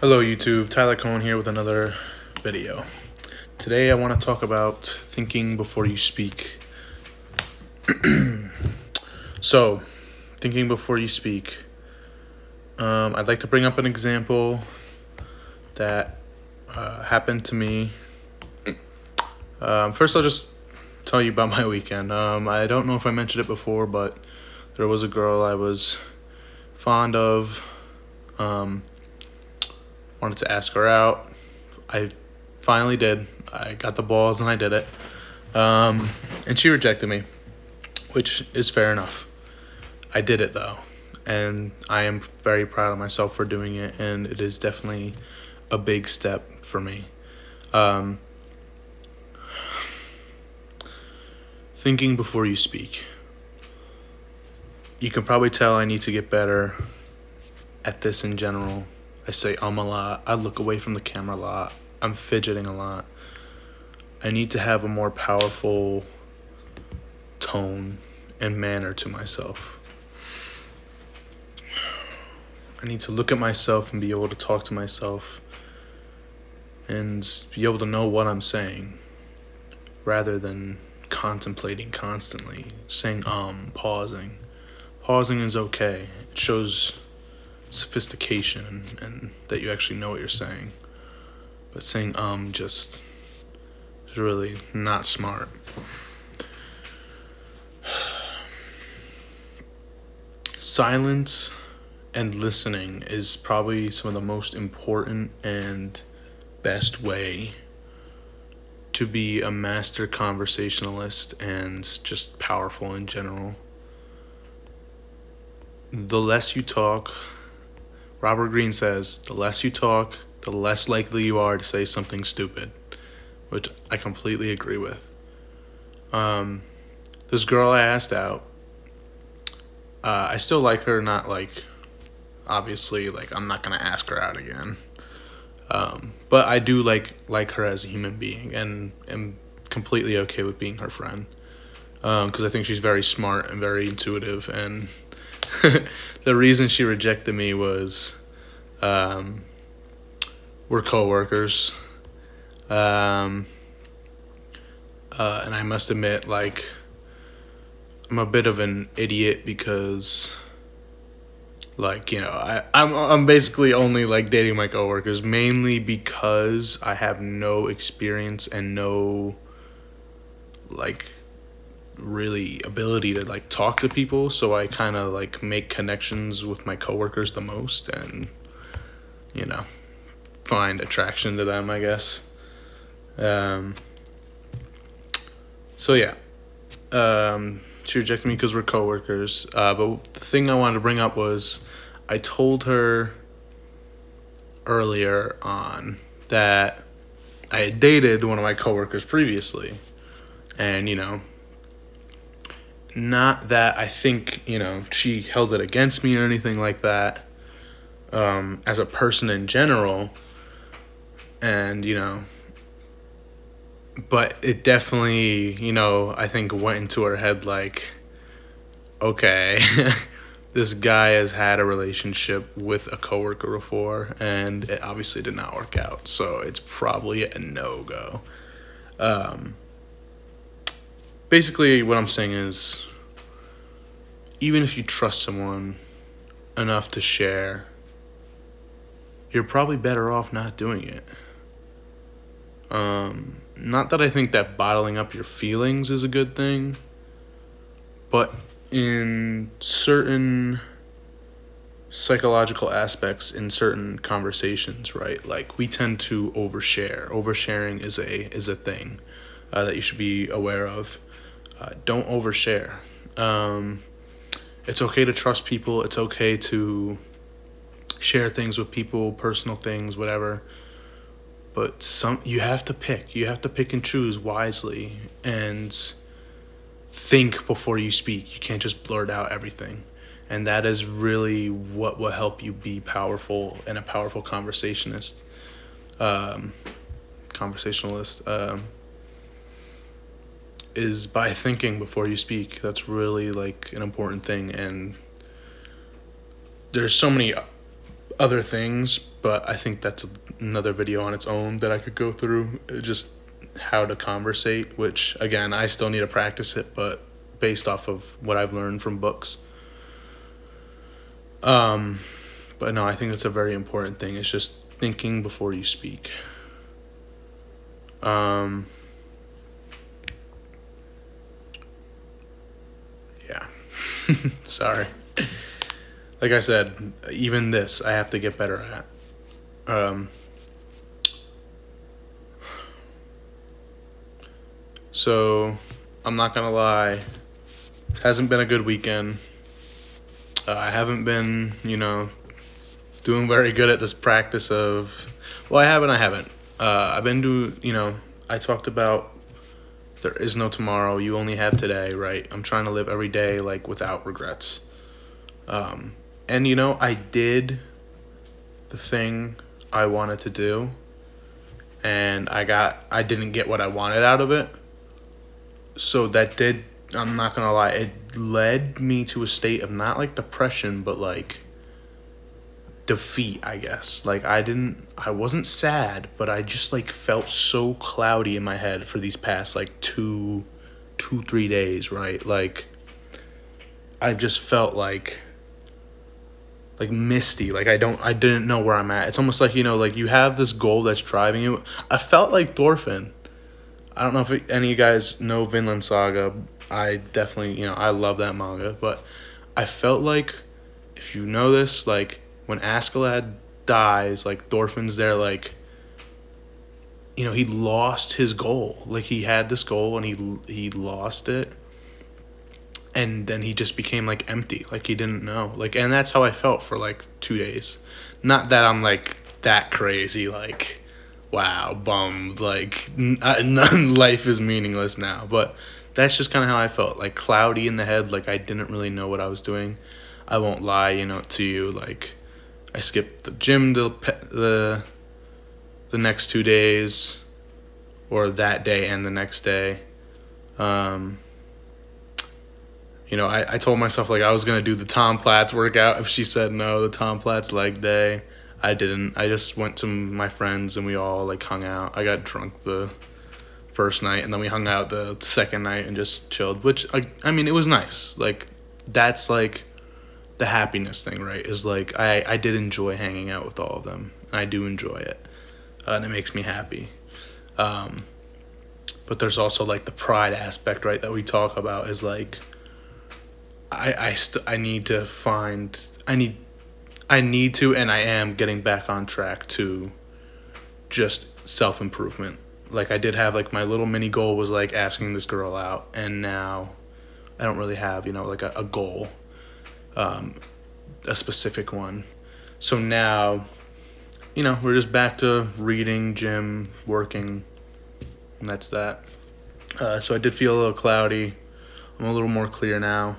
Hello YouTube, Tyler Cohen here with another video. Today I want to talk about thinking before you speak. So, thinking before you speak. I'd like to bring up an example that happened to me. First I'll just tell you about my weekend. I don't know if I mentioned it before, but there was a girl I was fond of. Wanted to ask her out. I finally did. I got the balls and I did it. And she rejected me, which is fair enough. I did it though, and I am very proud of myself for doing it, and it is definitely a big step for me. Thinking before you speak. You can probably tell I need to get better at this in general. I say a lot. I look away from the camera a lot. I'm fidgeting a lot. I need to have a more powerful tone and manner to myself. I need to look at myself and be able to talk to myself and be able to know what I'm saying rather than contemplating constantly, saying pausing. Pausing is okay. It shows sophistication and that you actually know what you're saying. But saying just is really not smart. Silence and listening is probably some of the most important and best way to be a master conversationalist and just powerful in general. The less you talk, Robert Greene says, the less you talk, the less likely you are to say something stupid, which I completely agree with. This girl I asked out, I still like her, not like, obviously, like, I'm not going to ask her out again. But I do like her as a human being and am completely okay with being her friend. Because I think she's very smart and very intuitive, and the reason she rejected me was we're coworkers. And I must admit, like, I'm a bit of an idiot because, like, you know, I'm basically only like dating my coworkers mainly because I have no experience and no like really ability to like talk to people, so I kind of like make connections with my coworkers the most and, you know, find attraction to them, I guess. So yeah, she rejected me because we're coworkers. But the thing I wanted to bring up was I told her earlier on that I had dated one of my coworkers previously, and, you know, not that I think, you know, she held it against me or anything like that, as a person in general, and, you know, but it definitely, you know, I think went into her head like, okay, this guy has had a relationship with a coworker before, and it obviously did not work out, so it's probably a no-go. Basically, what I'm saying is, even if you trust someone enough to share, you're probably better off not doing it. Not that I think that bottling up your feelings is a good thing, but in certain psychological aspects, in certain conversations, right? Like, we tend to overshare. Oversharing is a thing that you should be aware of. Don't overshare. It's okay to trust people. It's okay to share things with people, personal things, whatever. But you have to pick. You have to pick and choose wisely and think before you speak. You can't just blurt out everything. And that is really what will help you be powerful and a powerful conversationalist. Is by thinking before you speak. That's really like an important thing, and there's so many other things, but I think that's another video on its own that I could go through, just how to conversate, which again, I still need to practice it, but based off of what I've learned from books. But no, I think that's a very important thing. It's just thinking before you speak. Yeah. Sorry. Like I said, even this I have to get better at. So I'm not gonna lie, it hasn't been a good weekend. I haven't been, doing very good at this practice of, well, I haven't. I've been I talked about there is no tomorrow, you only have today, right? I'm trying to live every day, like, without regrets. And, I did the thing I wanted to do, and I didn't get what I wanted out of it. So I'm not gonna lie, it led me to a state of not like depression, but like defeat, I guess. Like I wasn't sad, but I just like felt so cloudy in my head for these past like 3 days, right? Like I just felt like misty, like I didn't know where I'm at. It's almost like, like you have this goal that's driving you. I felt like Thorfinn. I don't know if any of you guys know Vinland Saga. I definitely, I love that manga, but I felt like, if you know this, like when Askeladd dies, like Thorfinn's there, like, he lost his goal. Like he had this goal and he lost it, and then he just became like empty, like he didn't know. Like, and that's how I felt for like 2 days. Not that I'm like that crazy, like, wow, bummed, like life is meaningless now, but that's just kind of how I felt, like cloudy in the head, like I didn't really know what I was doing. I won't lie, to you, like I skipped the gym the next 2 days, or that day and the next day. I told myself like I was gonna do the Tom Platz workout if she said no, the Tom Platz leg day. I didn't. I just went to my friends and we all like hung out. I got drunk the first night and then we hung out the second night and just chilled, which I mean, it was nice. Like that's like the happiness thing, right? Is like I did enjoy hanging out with all of them. I do enjoy it, and it makes me happy. But there's also like the pride aspect, right, that we talk about, is like I need to find I need to, and I am getting back on track to just self-improvement. Like I did have like my little mini goal was like asking this girl out, and now I don't really have, like a goal, a specific one. So now, we're just back to reading, gym, working, and that's that. So I did feel a little cloudy. I'm a little more clear now.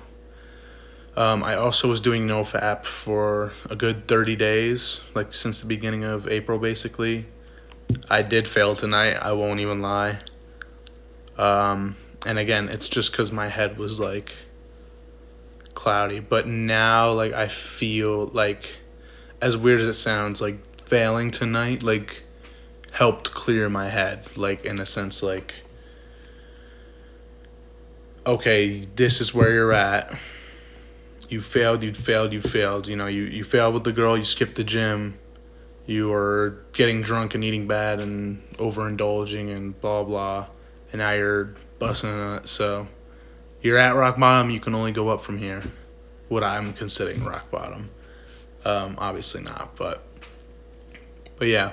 I also was doing NoFap for a good 30 days, like since the beginning of April, basically. I did fail tonight, I won't even lie. And again, it's just because my head was like cloudy. But now, like, I feel like, as weird as it sounds, like failing tonight, like, helped clear my head. Like, in a sense, like, okay, this is where you're at. You failed. You failed with the girl, you skipped the gym, you were getting drunk and eating bad and overindulging and blah, blah, and now you're busting it. So you're at rock bottom, you can only go up from here. What I'm considering rock bottom. Obviously not, but yeah.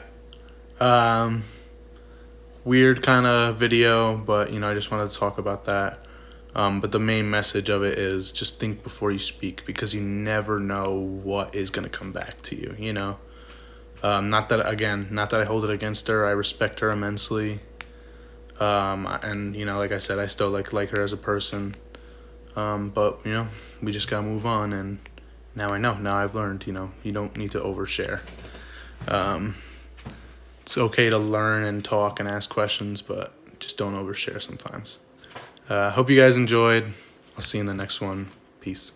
Weird kind of video, but, I just wanted to talk about that. But the main message of it is just think before you speak, because you never know what is going to come back to you, Not that I hold it against her. I respect her immensely. And, like I said, I still like her as a person. But, we just got to move on. And now I know. Now I've learned, you don't need to overshare. It's okay to learn and talk and ask questions, but just don't overshare sometimes. Hope you guys enjoyed. I'll see you in the next one. Peace.